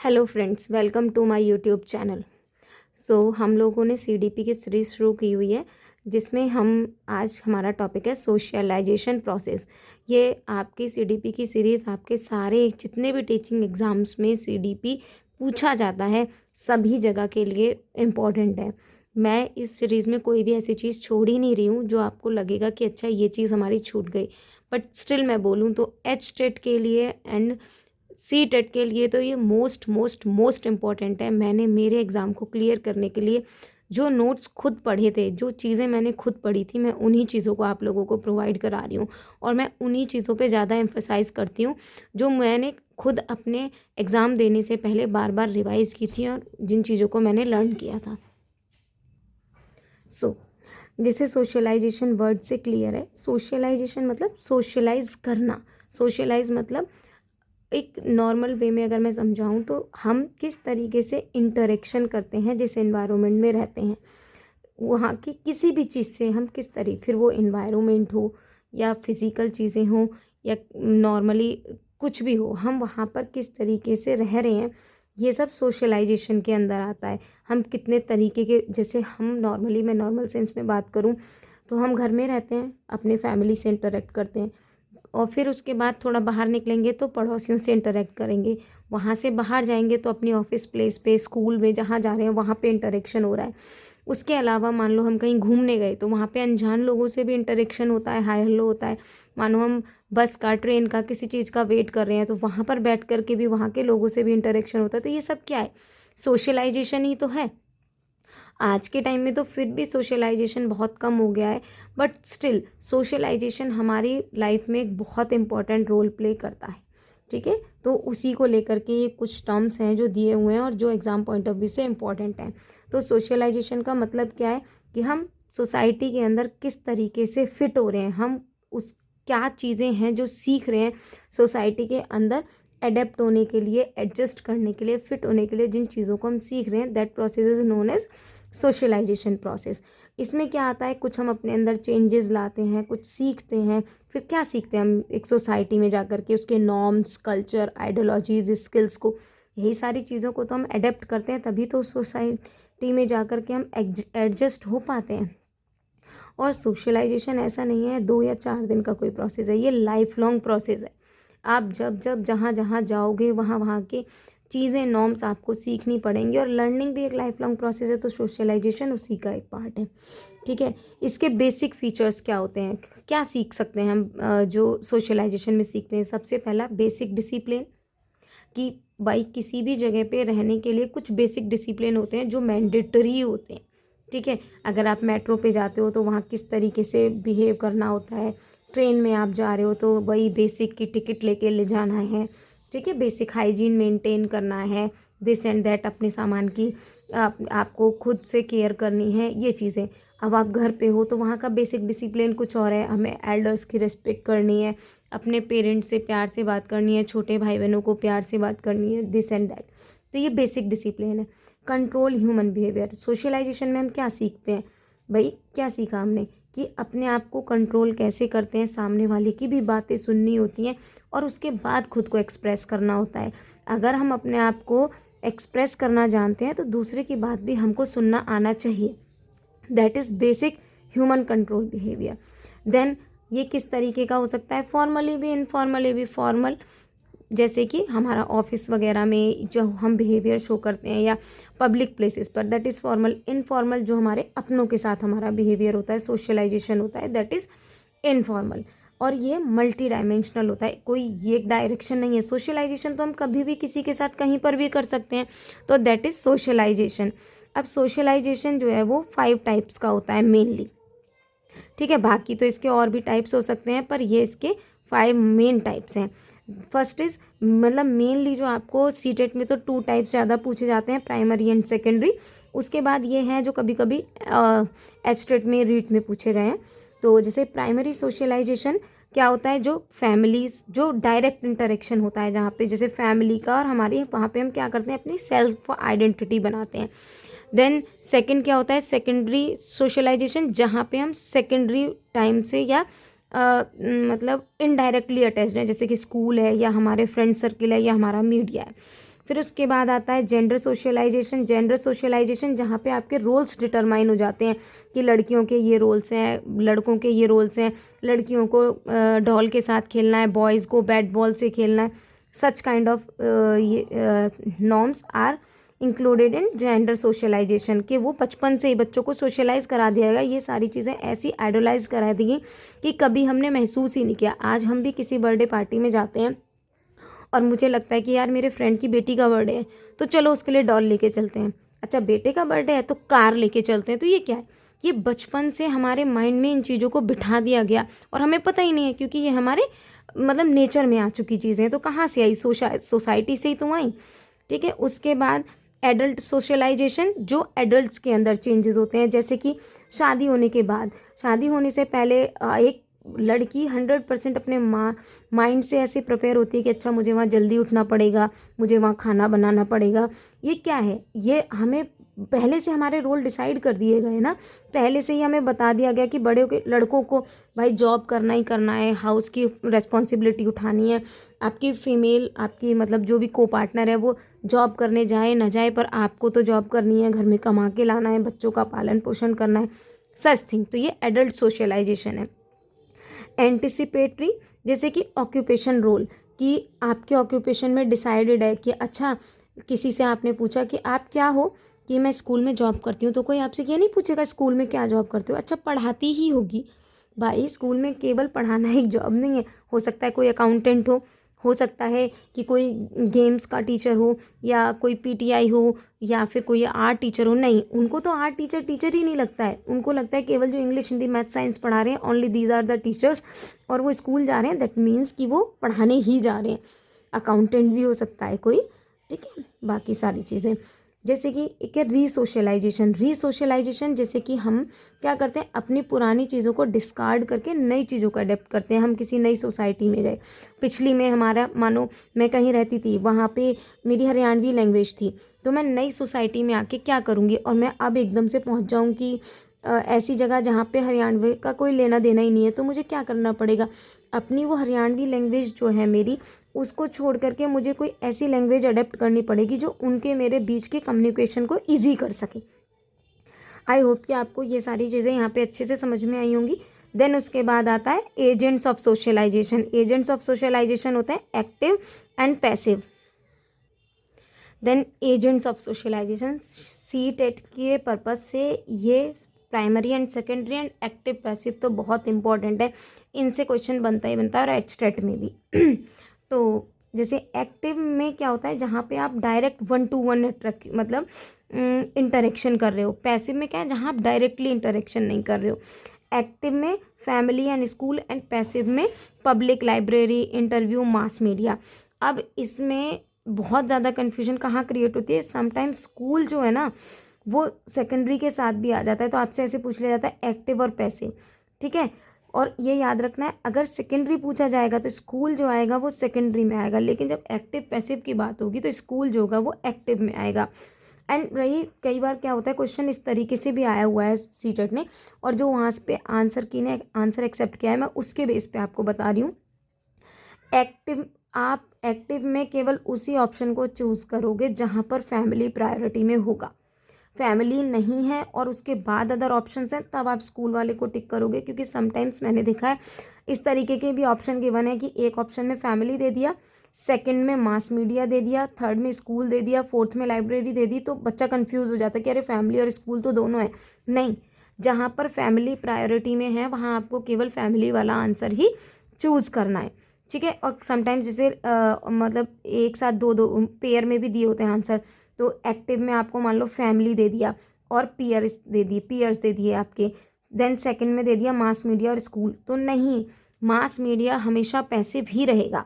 Hello friends, welcome to my YouTube channel. हम लोगों ने सीडीपी की सीरीज़ शुरू की हुई है, जिसमें आज हमारा टॉपिक है सोशलाइजेशन प्रोसेस। ये आपकी सीडीपी की सीरीज़ आपके सारे जितने भी टीचिंग एग्ज़ाम्स में सीडीपी पूछा जाता है, सभी जगह के लिए इम्पॉर्टेंट है। मैं इस सीरीज़ में कोई भी ऐसी चीज़ छोड़ ही नहीं रही हूँ जो आपको लगेगा कि अच्छा ये चीज़ हमारी छूट गई। बट स्टिल मैं बोलूँ तो एच टेट के लिए एंड सी टेट के लिए तो ये मोस्ट मोस्ट मोस्ट इम्पॉर्टेंट है। मैंने मेरे एग्ज़ाम को क्लियर करने के लिए जो नोट्स खुद पढ़े थे, जो चीज़ें मैंने खुद पढ़ी थी, मैं उन्हीं चीज़ों को आप लोगों को प्रोवाइड करा रही हूँ। और मैं उन्हीं चीज़ों पे ज़्यादा एम्फसाइज़ करती हूँ जो मैंने खुद अपने एग्ज़ाम देने से पहले बार बार रिवाइज़ की थी और जिन चीज़ों को मैंने लर्न किया था। जैसे सोशलाइजेशन वर्ड से क्लियर है, सोशलाइजेशन मतलब सोशलाइज करना। सोशलाइज मतलब एक नॉर्मल वे में अगर मैं समझाऊँ तो हम किस तरीके से इंटरेक्शन करते हैं जिस एनवायरनमेंट में रहते हैं, वहाँ की किसी भी चीज़ से हम किस तरीके, फिर वो एनवायरनमेंट हो या फिज़िकल चीज़ें हों या नॉर्मली कुछ भी हो, हम वहाँ पर किस तरीके से रह रहे हैं, ये सब सोशलाइजेशन के अंदर आता है। हम कितने तरीके के, जैसे हम नॉर्मली, मैं नॉर्मल सेंस में बात करूँ तो हम घर में रहते हैं, अपने फैमिली से इंटरेक्ट करते हैं और फिर उसके बाद थोड़ा बाहर निकलेंगे तो पड़ोसियों से इंटरेक्ट करेंगे। वहाँ से बाहर जाएंगे तो अपनी ऑफिस प्लेस पे, स्कूल में जहाँ जा रहे हैं वहाँ पे इंटरेक्शन हो रहा है। उसके अलावा मान लो हम कहीं घूमने गए तो वहाँ पे अनजान लोगों से भी इंटरेक्शन होता है, हाय हेलो होता है। मानो हम बस का, ट्रेन का, किसी चीज़ का वेट कर रहे हैं तो वहाँ पर बैठ कर के भी वहाँ के लोगों से भी इंटरेक्शन होता है। तो ये सब क्या है? सोशलाइजेशन ही तो है। आज के टाइम में तो फिर भी सोशलाइजेशन बहुत कम हो गया है, बट स्टिल सोशलाइजेशन हमारी लाइफ में एक बहुत इम्पॉर्टेंट रोल प्ले करता है। ठीक है, तो उसी को लेकर के ये कुछ टर्म्स हैं जो दिए हुए हैं और जो एग्ज़ाम पॉइंट ऑफ व्यू से इम्पॉर्टेंट हैं। तो सोशलाइजेशन का मतलब क्या है कि हम सोसाइटी के अंदर किस तरीके से फिट हो रहे हैं, हम उस क्या चीज़ें हैं जो सीख रहे हैं सोसाइटी के अंदर एडेप्ट होने के लिए, एडजस्ट करने के लिए, फिट होने के लिए, जिन चीज़ों को हम सीख रहे हैं, that process is known as socialisation process. इसमें क्या आता है, कुछ हम अपने अंदर चेंजेस लाते हैं, कुछ सीखते हैं। फिर क्या सीखते हैं हम एक सोसाइटी में जा कर के, उसके नॉर्म्स, कल्चर, आइडियोलॉजीज, स्किल्स को, यही सारी चीज़ों को तो हम अडेप्ट करते हैं, तभी तो सोसाइटी में जा कर के हम एडजस्ट हो पाते हैं। और सोशलाइजेशन ऐसा नहीं है 2 या 4 दिन का कोई प्रोसेस है, ये लाइफ लॉन्ग प्रोसेस है। आप जब जब जहाँ जहाँ जाओगे वहाँ वहाँ के चीज़ें, नॉर्म्स आपको सीखनी पड़ेंगी और लर्निंग भी एक लाइफ लॉन्ग प्रोसेस है, तो सोशलाइजेशन उसी का एक पार्ट है। ठीक है, इसके बेसिक फीचर्स क्या होते हैं, क्या सीख सकते हैं हम जो सोशलाइजेशन में सीखते हैं? सबसे पहला बेसिक डिसिप्लिन, कि भाई किसी भी जगह पे रहने के लिए कुछ बेसिक डिसिप्लिन होते हैं जो मैंडेटरी होते हैं। ठीक है, अगर आप मेट्रो पे जाते हो तो वहाँ किस तरीके से बिहेव करना होता है, ट्रेन में आप जा रहे हो तो वही बेसिक की टिकट लेके ले जाना है। ठीक है, बेसिक हाइजीन मेंटेन करना है, दिस एंड दैट, अपने सामान की आपको खुद से केयर करनी है, ये चीज़ें। अब आप घर पे हो तो वहाँ का बेसिक डिसिप्लिन कुछ और है, हमें एल्डर्स की रिस्पेक्ट करनी है, अपने पेरेंट्स से प्यार से बात करनी है, छोटे भाई बहनों को प्यार से बात करनी है, दिस एंड दैट। तो ये बेसिक डिसिप्लिन है। कंट्रोल ह्यूमन बिहेवियर, सोशलाइजेशन में हम क्या सीखते हैं भाई? क्या सीखा हमने कि अपने आप को कंट्रोल कैसे करते हैं, सामने वाले की भी बातें सुननी होती हैं और उसके बाद खुद को एक्सप्रेस करना होता है। अगर हम अपने आप को एक्सप्रेस करना जानते हैं तो दूसरे की बात भी हमको सुनना आना चाहिए। That is basic human control behaviour. Then ये किस तरीके का हो सकता है? फॉर्मली भी, इनफॉर्मली भी। फॉर्मल जैसे कि हमारा ऑफिस वगैरह में जो हम बिहेवियर शो करते हैं या पब्लिक प्लेसेस पर, दैट इज़ फॉर्मल। इनफॉर्मल जो हमारे अपनों के साथ हमारा बिहेवियर होता है, सोशलाइजेशन होता है, दैट इज़ इनफॉर्मल। और ये मल्टी डायमेंशनल होता है, कोई ये एक डायरेक्शन नहीं है। सोशलाइजेशन तो हम कभी भी किसी के साथ कहीं पर भी कर सकते हैं, तो दैट इज़ सोशलाइजेशन। अब सोशलाइजेशन जो है वो 5 टाइप्स का होता है मेनली। ठीक है, बाकी तो इसके और भी टाइप्स हो सकते हैं, पर ये इसके 5 मेन टाइप्स हैं। फर्स्ट इज़, मतलब मेनली जो आपको सीटेट में तो 2 टाइप्स ज़्यादा पूछे जाते हैं, प्राइमरी एंड सेकेंडरी। उसके बाद ये हैं जो कभी कभी एचटेट में, रीट में पूछे गए हैं। तो जैसे प्राइमरी सोशलाइजेशन क्या होता है, जो फैमिलीज, जो डायरेक्ट इंटरेक्शन होता है, जहाँ पे जैसे फैमिली का और हमारी, वहाँ पे हम क्या करते हैं, अपनी सेल्फ आइडेंटिटी बनाते हैं। देन सेकंड क्या होता है, सेकेंडरी सोशलाइजेशन, जहाँ पे हम सेकेंडरी टाइम से या मतलब इनडायरेक्टली अटैच्ड हैं, जैसे कि स्कूल है या हमारे फ्रेंड सर्किल है या हमारा मीडिया है। फिर उसके बाद आता है जेंडर सोशलाइजेशन। जेंडर सोशलाइजेशन जहाँ पे आपके रोल्स डिटरमाइन हो जाते हैं कि लड़कियों के ये रोल्स हैं, लड़कों के ये रोल्स हैं, लड़कियों को डॉल के साथ खेलना है, बॉयज़ को बैट बॉल से खेलना है। सच काइंड ऑफ ये norms are included in gender socialisation, कि वो बचपन से ही बच्चों को सोशलाइज करा दिया गया। ये सारी चीज़ें ऐसी आइडोलाइज करा दी गई कि कभी हमने महसूस ही नहीं किया। आज हम भी किसी बर्थडे पार्टी में जाते हैं और मुझे लगता है कि यार मेरे फ्रेंड की बेटी का बर्थडे है तो चलो उसके लिए डॉल लेके चलते हैं। अच्छा, बेटे का बर्थडे है तो कार लेके चलते हैं। तो ये क्या है? ये बचपन से हमारे माइंड में इन चीज़ों को बिठा दिया गया और हमें पता ही नहीं है, क्योंकि ये हमारे मतलब नेचर में आ चुकी चीज़ें। तो कहाँ से आई? सोसाइटी से ही तो आई। ठीक है। उसके बाद एडल्ट सोशलाइजेशन, जो एडल्ट्स के अंदर चेंजेस होते हैं, जैसे कि शादी होने के बाद। शादी होने से पहले एक लड़की 100% अपने माइंड से ऐसे प्रिपेयर होती है कि अच्छा मुझे वहाँ जल्दी उठना पड़ेगा, मुझे वहाँ खाना बनाना पड़ेगा। ये क्या है? ये हमें पहले से हमारे रोल डिसाइड कर दिए गए ना। पहले से ही हमें बता दिया गया कि बड़े होके लड़कों को भाई जॉब करना ही करना है, हाउस की रिस्पॉन्सिबिलिटी उठानी है। आपकी फीमेल, आपकी मतलब जो भी को पार्टनर है वो जॉब करने जाए ना जाए, पर आपको तो जॉब करनी है, घर में कमा के लाना है, बच्चों का पालन पोषण करना है, सच थिंग। तो ये एडल्ट सोशलाइजेशन है। एंटिसिपेटरी, जैसे कि ऑक्यूपेशन रोल, कि आपके ऑक्यूपेशन में डिसाइडेड है कि अच्छा किसी से आपने पूछा कि आप क्या हो, कि मैं स्कूल में जॉब करती हूँ। तो कोई आपसे ये नहीं पूछेगा स्कूल में क्या जॉब करते हो। अच्छा, पढ़ाती ही होगी भाई, स्कूल में केवल पढ़ाना एक जॉब नहीं है। हो सकता है कोई अकाउंटेंट हो सकता है कि कोई गेम्स का टीचर हो, या कोई पीटीआई हो, या फिर कोई आर्ट टीचर हो। नहीं, उनको तो आर्ट टीचर टीचर ही नहीं लगता है। उनको लगता है केवल जो इंग्लिश हिंदी मैथ साइंस पढ़ा रहे हैं, only these are the teachers, और वो स्कूल जा रहे हैं, दैट मीन्स कि वो पढ़ाने ही जा रहे हैं। अकाउंटेंट भी हो सकता है कोई। ठीक है। बाकी सारी चीज़ें, जैसे कि एक है रीसोशलाइजेशन। रीसोशलाइजेशन जैसे कि हम क्या करते हैं, अपनी पुरानी चीज़ों को डिस्कार्ड करके नई चीज़ों को अडेप्ट करते हैं। हम किसी नई सोसाइटी में गए, पिछली में हमारा, मानो मैं कहीं रहती थी, वहाँ पे मेरी हरियाणवी लैंग्वेज थी, तो मैं नई सोसाइटी में आके क्या करूँगी, और मैं अब एकदम से पहुँच जाऊँ कि ऐसी जगह जहाँ पे हरियाणवी का कोई लेना देना ही नहीं है। तो मुझे क्या करना पड़ेगा, अपनी वो हरियाणवी लैंग्वेज जो है मेरी, उसको छोड़ करके मुझे कोई ऐसी लैंग्वेज अडेप्ट करनी पड़ेगी जो उनके मेरे बीच के कम्युनिकेशन को ईजी कर सके। आई होप कि आपको ये सारी चीज़ें यहाँ पे अच्छे से समझ में आई होंगी। देन उसके बाद आता है agents of socialisation. Agents of socialisation होते हैं active and passive. Then agents of socialisation, CTET के पर्पज़ से ये primary and secondary and active passive तो बहुत इंपॉर्टेंट है, इनसे क्वेश्चन बनता ही बनता है, और एचटेट में भी। तो जैसे एक्टिव में क्या होता है, जहाँ पे आप डायरेक्ट 1-to-1 मतलब इंटरेक्शन कर रहे हो। पैसिव में क्या है, जहाँ आप डायरेक्टली इंटरेक्शन नहीं कर रहे हो। एक्टिव में family and school, and passive में public library, interview, mass media. अब इसमें बहुत ज़्यादा कन्फ्यूजन कहाँ क्रिएट होती है, समटाइम्स स्कूल जो है ना वो सेकेंडरी के साथ भी आ जाता है। तो आपसे ऐसे पूछ लिया जाता है एक्टिव और पैसिव। ठीक है। और ये याद रखना है, अगर सेकेंडरी पूछा जाएगा तो स्कूल जो आएगा वो सेकेंडरी में आएगा, लेकिन जब एक्टिव पैसिव की बात होगी तो स्कूल जो होगा वो एक्टिव में आएगा। एंड रही, कई बार क्या होता है, क्वेश्चन इस तरीके से भी आया हुआ है सीटेट ने, और जो वहाँ पे आंसर की ने आंसर एक्सेप्ट किया है, मैं उसके बेस पे आपको बता रही हूँ। एक्टिव, आप एक्टिव में केवल उसी ऑप्शन को चूज़ करोगे जहाँ पर फैमिली प्रायोरिटी में होगा। फैमिली नहीं है और उसके बाद अदर ऑप्शंस हैं, तब आप स्कूल वाले को टिक करोगे, क्योंकि समटाइम्स मैंने देखा है इस तरीके के भी ऑप्शन गिवन है कि एक ऑप्शन में फैमिली दे दिया, सेकंड में मास मीडिया दे दिया, थर्ड में स्कूल दे दिया, फोर्थ में लाइब्रेरी दे दी। तो बच्चा कंफ्यूज हो जाता है कि अरे फैमिली और स्कूल तो दोनों है। नहीं, जहाँ पर फैमिली प्रायोरिटी में है वहाँ आपको केवल फैमिली वाला आंसर ही चूज़ करना है। ठीक है। और समटाइम्स जैसे मतलब एक साथ दो दो पेयर में भी दिए होते हैं आंसर। तो एक्टिव में आपको मान लो फैमिली दे दिया और पीयर्स दे दिए आपके, देन सेकंड में दे दिया मास मीडिया और स्कूल। तो नहीं, मास मीडिया हमेशा पैसिव ही रहेगा,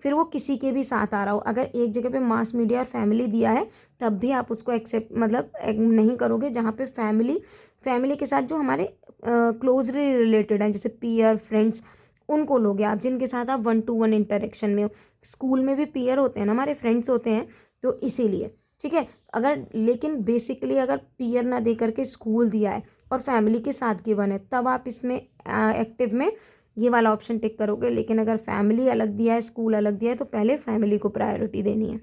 फिर वो किसी के भी साथ आ रहा हो। अगर एक जगह पे मास मीडिया और फैमिली दिया है तब भी आप उसको एक्सेप्ट मतलब नहीं करोगे, जहाँ पे फैमिली के साथ जो हमारे क्लोजली रिलेटेड हैं, जैसे पीयर फ्रेंड्स, उनको लोगे आप, जिनके साथ आप 1-to-1 इंटरेक्शन में हो। स्कूल में भी पीयर होते हैं ना, हमारे फ्रेंड्स होते हैं, तो इसीलिए। ठीक है। अगर लेकिन बेसिकली अगर पीयर ना दे करके स्कूल दिया है और फैमिली के साथ गिवन है, तब आप इसमें एक्टिव में ये वाला ऑप्शन टिक करोगे। लेकिन अगर फैमिली अलग दिया है, स्कूल अलग दिया है, तो पहले फैमिली को प्रायोरिटी देनी है।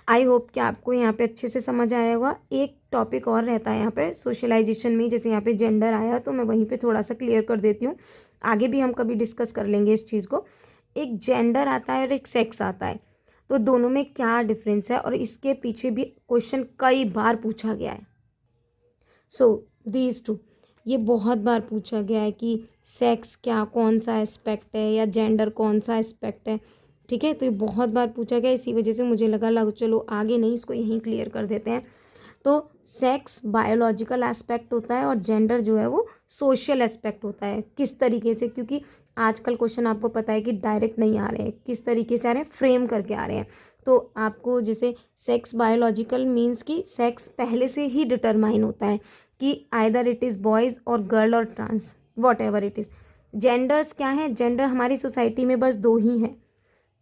आई होप कि आपको यहाँ पे अच्छे से समझ आया होगा। एक टॉपिक और रहता है यहाँ पे सोशलाइजेशन में, जैसे यहाँ पे जेंडर आया तो मैं वहीं पे थोड़ा सा क्लियर कर देती हूँ, आगे भी हम कभी डिस्कस कर लेंगे इस चीज़ को। एक जेंडर आता है और एक सेक्स आता है, तो दोनों में क्या डिफरेंस है, और इसके पीछे भी क्वेश्चन कई बार पूछा गया है। सो दीज टू, ये बहुत बार पूछा गया है कि सेक्स क्या, कौन सा एस्पेक्ट है, या जेंडर कौन सा एस्पेक्ट है। ठीक है, तो ये बहुत बार पूछा गया, इसी वजह से मुझे लगा चलो आगे नहीं, इसको यहीं क्लियर कर देते हैं। तो सेक्स बायोलॉजिकल एस्पेक्ट होता है और जेंडर जो है वो सोशल एस्पेक्ट होता है। किस तरीके से, क्योंकि आजकल क्वेश्चन आपको पता है कि डायरेक्ट नहीं आ रहे हैं, किस तरीके से आ रहे हैं, फ्रेम करके आ रहे हैं। तो आपको जैसे सेक्स बायोलॉजिकल मीन्स कि सेक्स पहले से ही डिटरमाइन होता है कि आइदर इट इज़ बॉयज़ और गर्ल और trans, whatever it is. Genders क्या है, जेंडर हमारी सोसाइटी में बस दो ही हैं,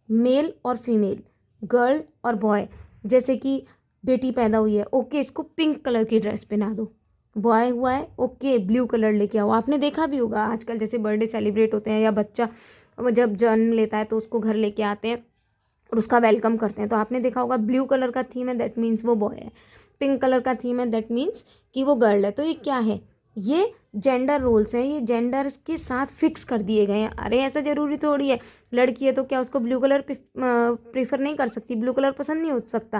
मेल और फीमेल, गर्ल और बॉय। जैसे कि बेटी पैदा हुई है, ओके इसको पिंक कलर की ड्रेस पहना दो। बॉय हुआ है, ओके ब्लू कलर लेके आओ। आपने देखा भी होगा आजकल जैसे बर्थडे सेलिब्रेट होते हैं या बच्चा जब जन्म लेता है तो उसको घर लेके आते हैं और उसका वेलकम करते हैं, तो आपने देखा होगा ब्लू कलर का थीम है दैट मीन्स वो बॉय है, पिंक कलर का थीम है दैट मीन्स कि वो गर्ल है। तो ये क्या है, ये जेंडर रोल्स हैं, ये जेंडर के साथ फिक्स कर दिए गए हैं। अरे ऐसा ज़रूरी थोड़ी है, लड़की है तो क्या उसको ब्लू कलर प्रीफर नहीं कर सकती, ब्लू कलर पसंद नहीं हो सकता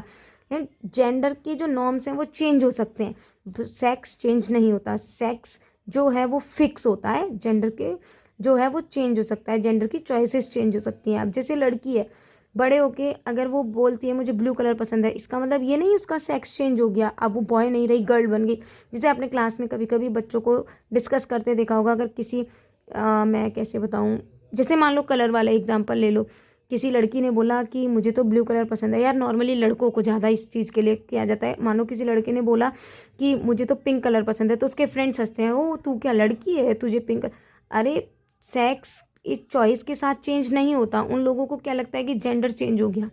है। जेंडर के जो नॉर्म्स हैं वो चेंज हो सकते हैं, सेक्स चेंज नहीं होता। सेक्स जो है वो फिक्स होता है, जेंडर के जो है वो चेंज हो सकता है, जेंडर की चॉइसेस चेंज हो सकती हैं। अब जैसे लड़की है, बड़े होके अगर वो बोलती है मुझे ब्लू कलर पसंद है, इसका मतलब ये नहीं उसका सेक्स चेंज हो गया, अब वो बॉय नहीं रही, गर्ल बन गई। जैसे आपने क्लास में कभी कभी बच्चों को डिस्कस करते देखा होगा, अगर किसी मैं कैसे बताऊँ, जैसे मान लो कलर वाला एग्जांपल ले लो, किसी लड़की ने बोला कि मुझे तो ब्लू कलर पसंद है। यार नॉर्मली लड़कों को ज़्यादा इस चीज़ के लिए किया जाता है। मानो किसी लड़के ने बोला कि मुझे तो पिंक कलर पसंद है, तो उसके फ्रेंड्स हंसते हैं, ओ तू क्या लड़की है तुझे पिंक। अरे सेक्स इस चॉइस के साथ चेंज नहीं होता। उन लोगों को क्या लगता है कि जेंडर चेंज हो गया।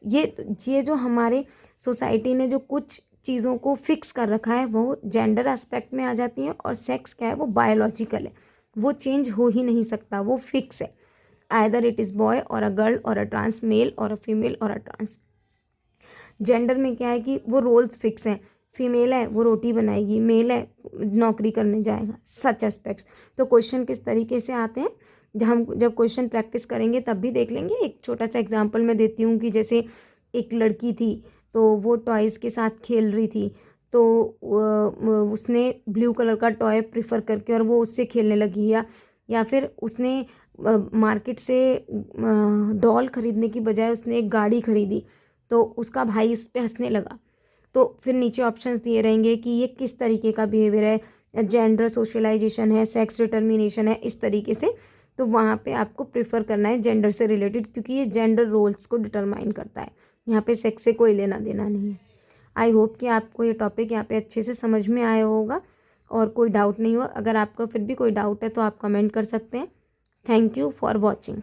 ये जो हमारे सोसाइटी ने जो कुछ चीज़ों को फिक्स कर रखा है वो जेंडर एस्पेक्ट में आ जाती हैं, और सेक्स क्या है वो बायोलॉजिकल है, वो चेंज हो ही नहीं सकता, वो फिक्स है। आइदर इट इज़ बॉय और अ गर्ल और अ ट्रांस मेल और अ फीमेल और अ ट्रांस। जेंडर में क्या है कि वो रोल्स फिक्स हैं, फीमेल है वो रोटी बनाएगी, मेल है नौकरी करने जाएगा, सच एस्पेक्ट्स। तो क्वेश्चन किस तरीके से आते हैं, जब क्वेश्चन प्रैक्टिस करेंगे तब भी देख लेंगे। एक छोटा सा एग्जांपल मैं देती हूँ कि जैसे एक लड़की थी, तो वो टॉयज़ के साथ खेल रही थी, तो उसने ब्लू कलर का टॉय प्रिफर करके और वो उससे खेलने लगी, या फिर उसने मार्केट से डॉल खरीदने की बजाय उसने एक गाड़ी खरीदी, तो उसका भाई इस पे हंसने लगा। तो फिर नीचे ऑप्शंस दिए रहेंगे कि ये किस तरीके का बिहेवियर है, जेंडर सोशलाइजेशन है, सेक्स डिटर्मिनेशन है, इस तरीके से। तो वहाँ पे आपको प्रेफर करना है जेंडर से रिलेटेड, क्योंकि ये जेंडर रोल्स को डिटरमाइन करता है, यहाँ पे सेक्स से कोई लेना देना नहीं है। आई होप कि आपको ये टॉपिक यहाँ पे अच्छे से समझ में आया होगा और कोई डाउट नहीं हुआ। अगर आपका फिर भी कोई डाउट है तो आप कमेंट कर सकते हैं। Thank you for watching.